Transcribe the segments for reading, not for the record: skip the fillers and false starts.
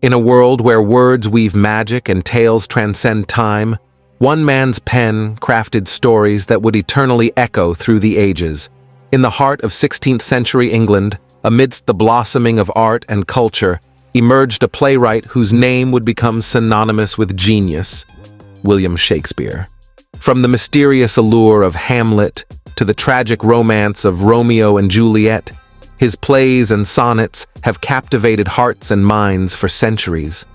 In a world where words weave magic and tales transcend time, one man's pen crafted stories that would eternally echo through the ages. In the heart of 16th century England, amidst the blossoming of art and culture, emerged a playwright whose name would become synonymous with genius: William Shakespeare. From the mysterious allure of Hamlet to the tragic romance of Romeo and Juliet, his plays and sonnets have captivated hearts and minds for centuries.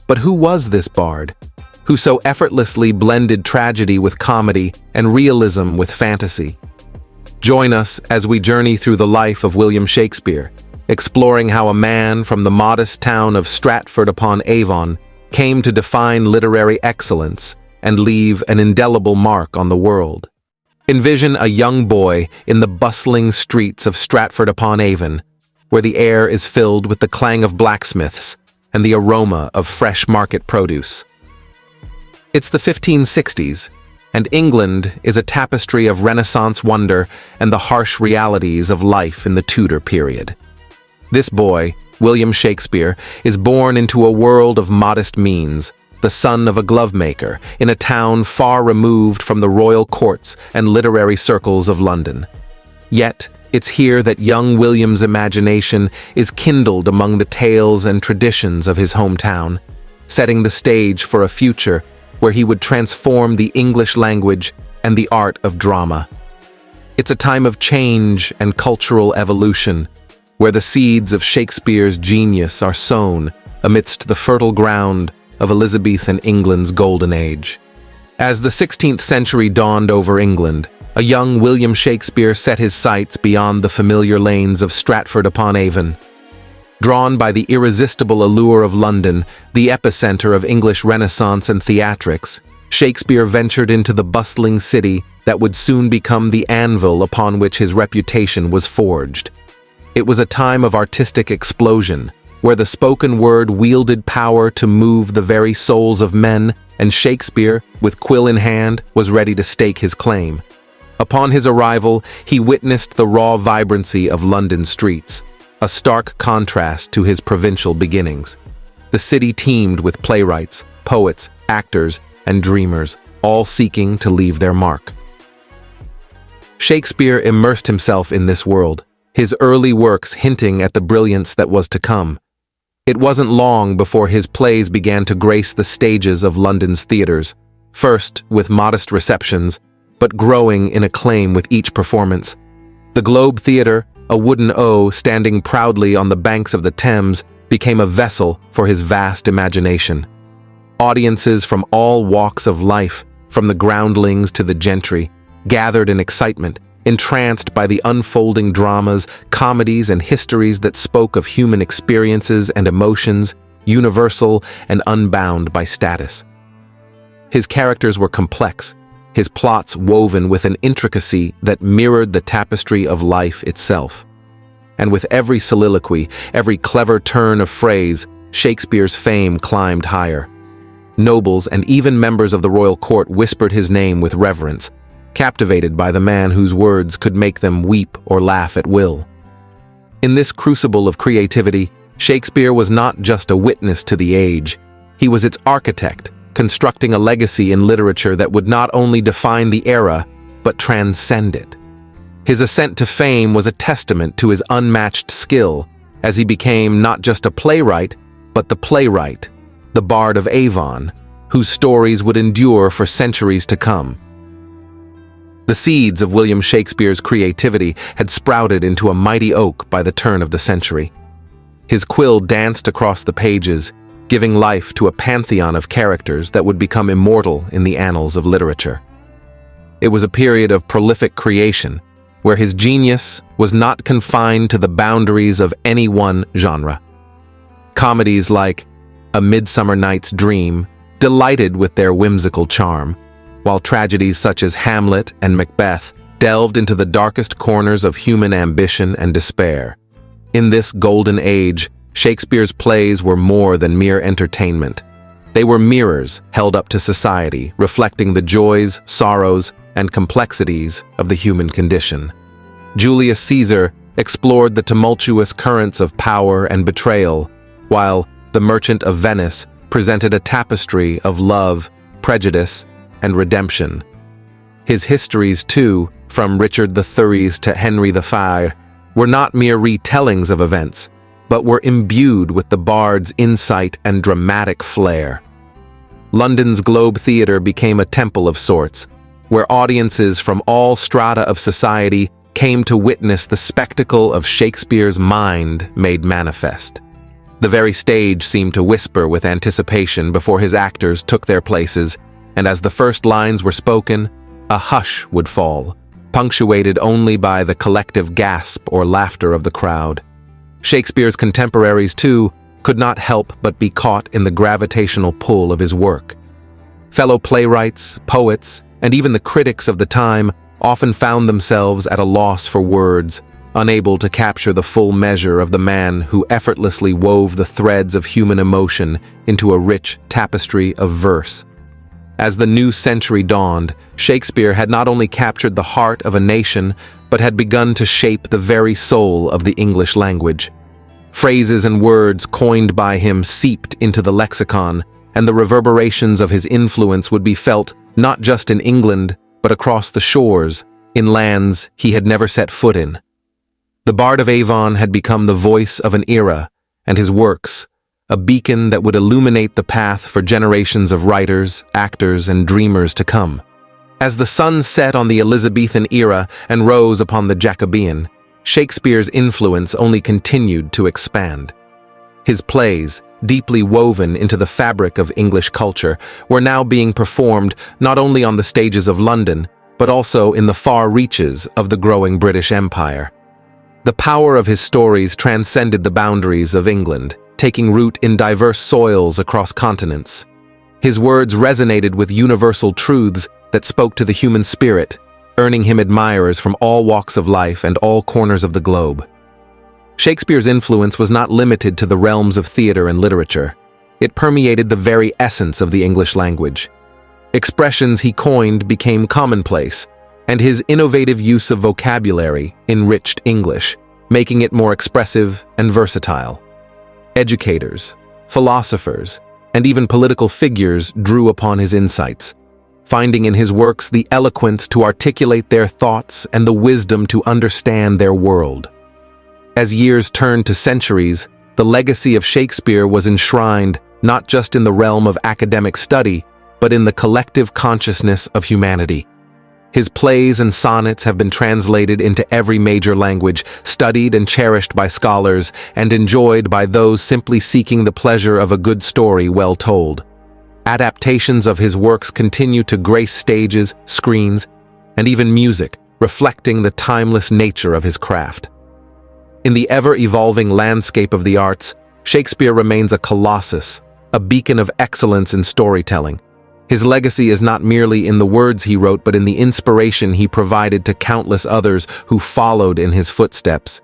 But who was this bard, who so effortlessly blended tragedy with comedy and realism with fantasy? Join us as we journey through the life of William Shakespeare, exploring how a man from the modest town of Stratford-upon-Avon came to define literary excellence and leave an indelible mark on the world. Envision a young boy in the bustling streets of Stratford-upon-Avon, where the air is filled with the clang of blacksmiths and the aroma of fresh market produce. It's the 1560s, and England is a tapestry of Renaissance wonder and the harsh realities of life in the Tudor period. This boy, William Shakespeare, is born into a world of modest means, the son of a glovemaker in a town far removed from the royal courts and literary circles of London. Yet, it's here that young William's imagination is kindled among the tales and traditions of his hometown, setting the stage for a future where he would transform the English language and the art of drama. It's a time of change and cultural evolution, where the seeds of Shakespeare's genius are sown amidst the fertile ground of Elizabethan England's golden age. As the 16th century dawned over England, a young William Shakespeare set his sights beyond the familiar lanes of Stratford-upon-Avon. Drawn by the irresistible allure of London, the epicenter of English Renaissance and theatrics, Shakespeare ventured into the bustling city that would soon become the anvil upon which his reputation was forged. It was a time of artistic explosion, where the spoken word wielded power to move the very souls of men, and Shakespeare, with quill in hand, was ready to stake his claim. Upon his arrival, he witnessed the raw vibrancy of London streets, a stark contrast to his provincial beginnings. The city teemed with playwrights, poets, actors, and dreamers, all seeking to leave their mark. Shakespeare immersed himself in this world, his early works hinting at the brilliance that was to come. It wasn't long before his plays began to grace the stages of London's theaters, first with modest receptions, but growing in acclaim with each performance. The Globe Theatre, a wooden O standing proudly on the banks of the Thames, became a vessel for his vast imagination. Audiences from all walks of life, from the groundlings to the gentry, gathered in excitement, entranced by the unfolding dramas, comedies, and histories that spoke of human experiences and emotions, universal and unbound by status. His characters were complex, his plots woven with an intricacy that mirrored the tapestry of life itself. And with every soliloquy, every clever turn of phrase, Shakespeare's fame climbed higher. Nobles and even members of the royal court whispered his name with reverence, captivated by the man whose words could make them weep or laugh at will. In this crucible of creativity, Shakespeare was not just a witness to the age, he was its architect, constructing a legacy in literature that would not only define the era, but transcend it. His ascent to fame was a testament to his unmatched skill, as he became not just a playwright, but the playwright, the Bard of Avon, whose stories would endure for centuries to come. The seeds of William Shakespeare's creativity had sprouted into a mighty oak by the turn of the century. His quill danced across the pages, giving life to a pantheon of characters that would become immortal in the annals of literature. It was a period of prolific creation, where his genius was not confined to the boundaries of any one genre. Comedies like A Midsummer Night's Dream delighted with their whimsical charm, while tragedies such as Hamlet and Macbeth delved into the darkest corners of human ambition and despair. In this golden age, Shakespeare's plays were more than mere entertainment. They were mirrors held up to society, reflecting the joys, sorrows, and complexities of the human condition. Julius Caesar explored the tumultuous currents of power and betrayal, while The Merchant of Venice presented a tapestry of love, prejudice, and redemption. His histories, too, from Richard the Thurries to Henry the Fire, were not mere retellings of events, but were imbued with the bard's insight and dramatic flair. London's Globe Theatre became a temple of sorts, where audiences from all strata of society came to witness the spectacle of Shakespeare's mind made manifest. The very stage seemed to whisper with anticipation before his actors took their places, and as the first lines were spoken, a hush would fall, punctuated only by the collective gasp or laughter of the crowd. Shakespeare's contemporaries, too, could not help but be caught in the gravitational pull of his work. Fellow playwrights, poets, and even the critics of the time often found themselves at a loss for words, unable to capture the full measure of the man who effortlessly wove the threads of human emotion into a rich tapestry of verse. As the new century dawned, Shakespeare had not only captured the heart of a nation, but had begun to shape the very soul of the English language. Phrases and words coined by him seeped into the lexicon, and the reverberations of his influence would be felt not just in England, but across the shores, in lands he had never set foot in. The Bard of Avon had become the voice of an era, and his works, a beacon that would illuminate the path for generations of writers, actors, and dreamers to come. As the sun set on the Elizabethan era and rose upon the Jacobean, Shakespeare's influence only continued to expand. His plays, deeply woven into the fabric of English culture, were now being performed not only on the stages of London, but also in the far reaches of the growing British Empire. The power of his stories transcended the boundaries of England, taking root in diverse soils across continents. His words resonated with universal truths that spoke to the human spirit, earning him admirers from all walks of life and all corners of the globe. Shakespeare's influence was not limited to the realms of theater and literature. It permeated the very essence of the English language. Expressions he coined became commonplace, and his innovative use of vocabulary enriched English, making it more expressive and versatile. Educators, philosophers, and even political figures drew upon his insights, finding in his works the eloquence to articulate their thoughts and the wisdom to understand their world. As years turned to centuries, the legacy of Shakespeare was enshrined not just in the realm of academic study, but in the collective consciousness of humanity. His plays and sonnets have been translated into every major language, studied and cherished by scholars, and enjoyed by those simply seeking the pleasure of a good story well told. Adaptations of his works continue to grace stages, screens, and even music, reflecting the timeless nature of his craft. In the ever-evolving landscape of the arts, Shakespeare remains a colossus, a beacon of excellence in storytelling. His legacy is not merely in the words he wrote, but in the inspiration he provided to countless others who followed in his footsteps.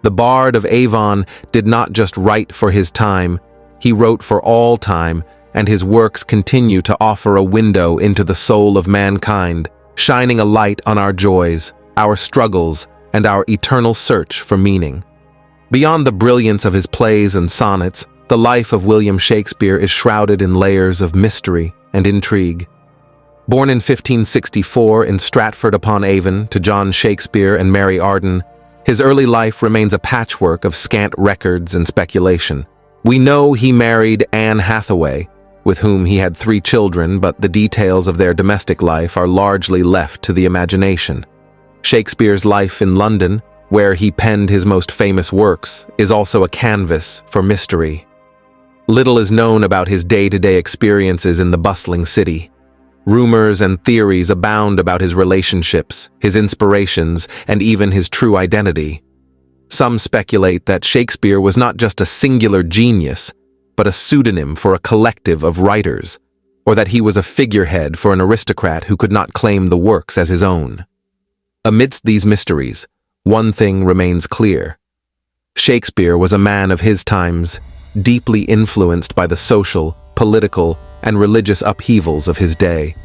The Bard of Avon did not just write for his time, he wrote for all time, and his works continue to offer a window into the soul of mankind, shining a light on our joys, our struggles, and our eternal search for meaning. Beyond the brilliance of his plays and sonnets, the life of William Shakespeare is shrouded in layers of mystery and intrigue. Born in 1564 in Stratford-upon-Avon to John Shakespeare and Mary Arden, his early life remains a patchwork of scant records and speculation. We know he married Anne Hathaway, with whom he had 3 children, but the details of their domestic life are largely left to the imagination. Shakespeare's life in London, where he penned his most famous works, is also a canvas for mystery. Little is known about his day-to-day experiences in the bustling city. Rumors and theories abound about his relationships, his inspirations, and even his true identity. Some speculate that Shakespeare was not just a singular genius, but a pseudonym for a collective of writers, or that he was a figurehead for an aristocrat who could not claim the works as his own. Amidst these mysteries, one thing remains clear. Shakespeare was a man of his times, deeply influenced by the social, political, and religious upheavals of his day.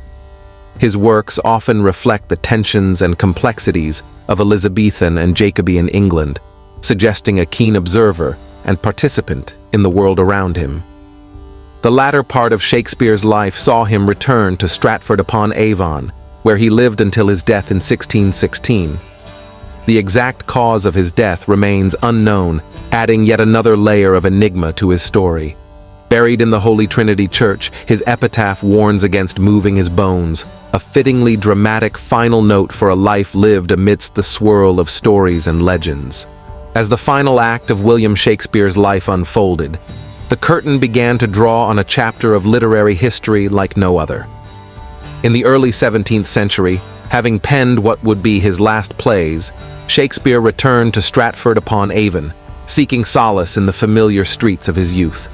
His works often reflect the tensions and complexities of Elizabethan and Jacobean England, suggesting a keen observer and participant in the world around him. The latter part of Shakespeare's life saw him return to Stratford-upon-Avon, where he lived until his death in 1616. The exact cause of his death remains unknown, adding yet another layer of enigma to his story. Buried in the Holy Trinity Church, his epitaph warns against moving his bones, a fittingly dramatic final note for a life lived amidst the swirl of stories and legends. As the final act of William Shakespeare's life unfolded, the curtain began to draw on a chapter of literary history like no other. In the early 17th century, having penned what would be his last plays, Shakespeare returned to Stratford-upon-Avon, seeking solace in the familiar streets of his youth.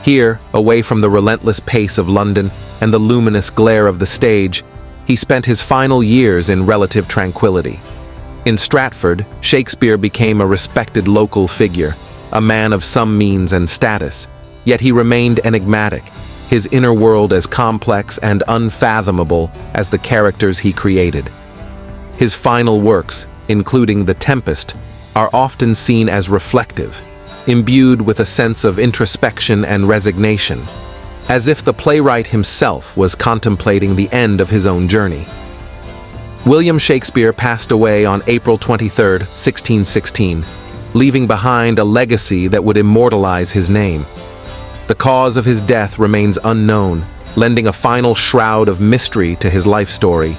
Here, away from the relentless pace of London and the luminous glare of the stage, he spent his final years in relative tranquility. In Stratford, Shakespeare became a respected local figure, a man of some means and status, yet he remained enigmatic, his inner world as complex and unfathomable as the characters he created. His final works, including The Tempest, are often seen as reflective, imbued with a sense of introspection and resignation, as if the playwright himself was contemplating the end of his own journey. William Shakespeare passed away on April 23, 1616, leaving behind a legacy that would immortalize his name. The cause of his death remains unknown, lending a final shroud of mystery to his life story.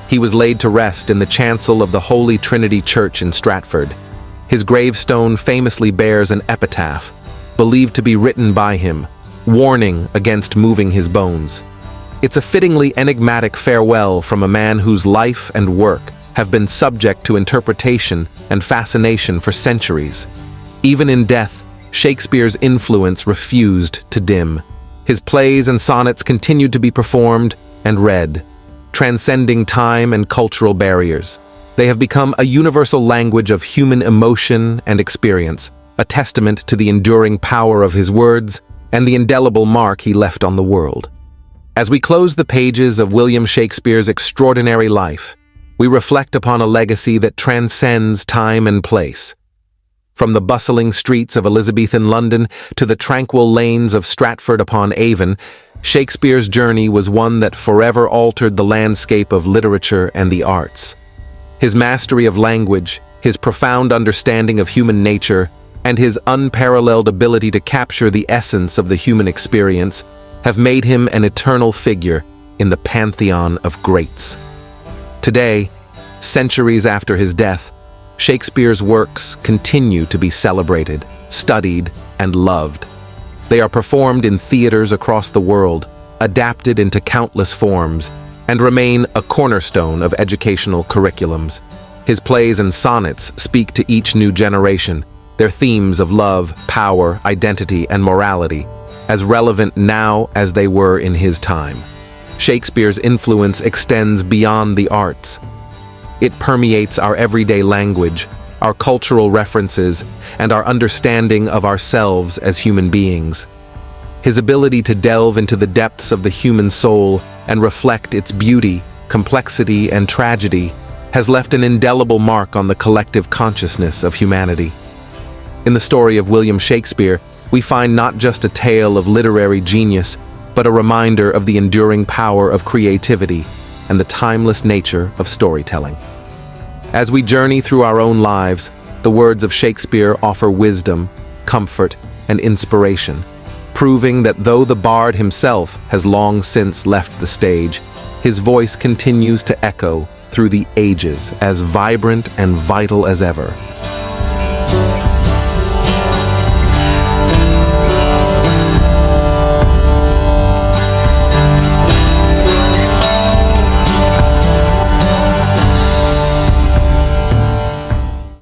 He was laid to rest in the chancel of the Holy Trinity Church in Stratford. His gravestone famously bears an epitaph, believed to be written by him, warning against moving his bones. It's a fittingly enigmatic farewell from a man whose life and work have been subject to interpretation and fascination for centuries. Even in death, Shakespeare's influence refused to dim. His plays and sonnets continued to be performed and read, transcending time and cultural barriers. They have become a universal language of human emotion and experience, a testament to the enduring power of his words and the indelible mark he left on the world. As we close the pages of William Shakespeare's extraordinary life, we reflect upon a legacy that transcends time and place. From the bustling streets of Elizabethan London to the tranquil lanes of Stratford-upon-Avon, Shakespeare's journey was one that forever altered the landscape of literature and the arts. His mastery of language, his profound understanding of human nature, and his unparalleled ability to capture the essence of the human experience have made him an eternal figure in the pantheon of greats. Today, centuries after his death, Shakespeare's works continue to be celebrated, studied, and loved. They are performed in theaters across the world, adapted into countless forms, and remain a cornerstone of educational curriculums. His plays and sonnets speak to each new generation, their themes of love, power, identity, and morality, as relevant now as they were in his time. Shakespeare's influence extends beyond the arts. It permeates our everyday language, our cultural references, and our understanding of ourselves as human beings. His ability to delve into the depths of the human soul and reflect its beauty, complexity, and tragedy has left an indelible mark on the collective consciousness of humanity. In the story of William Shakespeare, we find not just a tale of literary genius, but a reminder of the enduring power of creativity and the timeless nature of storytelling. As we journey through our own lives, the words of Shakespeare offer wisdom, comfort, and inspiration, proving that though the bard himself has long since left the stage, his voice continues to echo through the ages as vibrant and vital as ever.